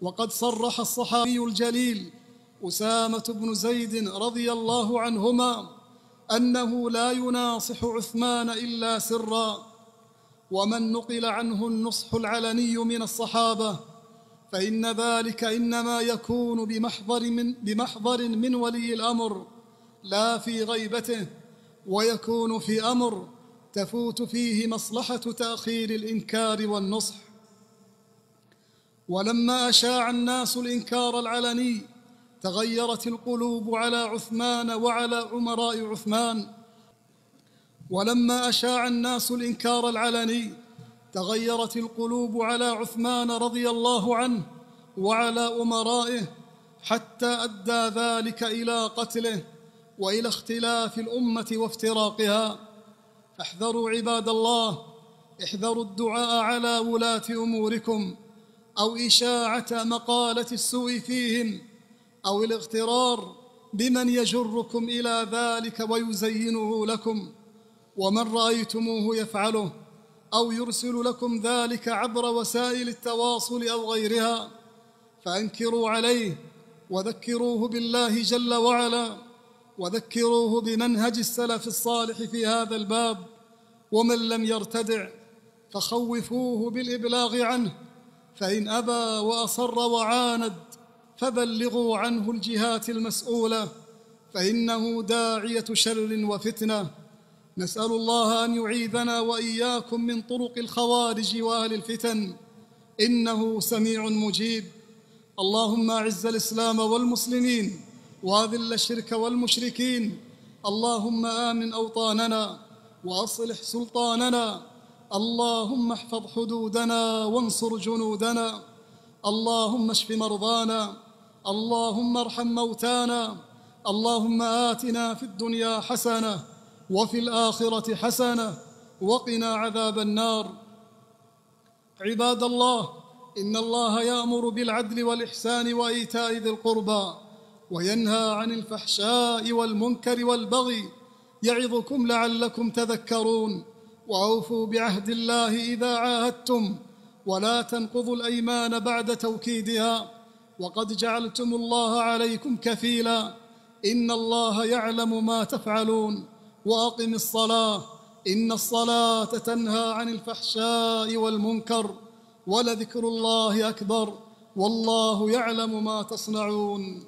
وقد صرح الصحابي الجليل أسامة بن زيد رضي الله عنهما أنه لا يناصح عثمان إلا سرا. ومن نقل عنه النصح العلني من الصحابة فإن ذلك إنما يكون بمحضر من ولي الأمر لا في غيبته، ويكون في أمر تفوت فيه مصلحة تأخير الإنكار والنصح. ولما أشاع الناس الإنكار العلني تغيرت القلوب على عثمان وعلى أمراء عثمان. ولما أشاع الناس الإنكار العلني تغيرت القلوب على عثمان رضي الله عنه وعلى أمرائه، حتى أدى ذلك إلى قتله وإلى اختلاف الأمة وافتراقها. فاحذروا عباد الله، احذروا الدعاء على ولاة أموركم أو إشاعة مقالة السوء فيهم أو الاغترار بمن يجركم إلى ذلك ويزينه لكم. ومن رأيتموه يفعله أو يرسل لكم ذلك عبر وسائل التواصل أو غيرها فأنكروا عليه وذكروه بالله جل وعلا، وذكروه بمنهج السلف الصالح في هذا الباب. ومن لم يرتدع فخوفوه بالإبلاغ عنه، فإن أبى وأصر وعاند فبلغوا عنه الجهات المسؤولة، فإنه داعية شر وفتنة. نسأل الله أن يعيذنا وإياكم من طرق الخوارج وأهل الفتن، إنه سميع مجيب. اللهم أعز الإسلام والمسلمين وأذل الشرك والمشركين. اللهم آمن أوطاننا وأصلح سلطاننا. اللهم احفظ حدودنا وانصر جنودنا. اللهم اشف مرضانا. اللهم ارحم موتانا. اللهم آتنا في الدنيا حسنة وفي الآخرة حسنة وقنا عذاب النار. عباد الله، إن الله يأمر بالعدل والإحسان وإيتاء ذي القربى وينهى عن الفحشاء والمنكر والبغي يعظكم لعلكم تذكرون. وأوفوا بعهد الله إذا عاهدتم ولا تنقضوا الأيمان بعد توكيدها، وقد جعلتم الله عليكم كفيلا. إن الله يعلم ما تفعلون. وأقم الصلاة إن الصلاة تنهى عن الفحشاء والمنكر، ولذكر الله أكبر، والله يعلم ما تصنعون.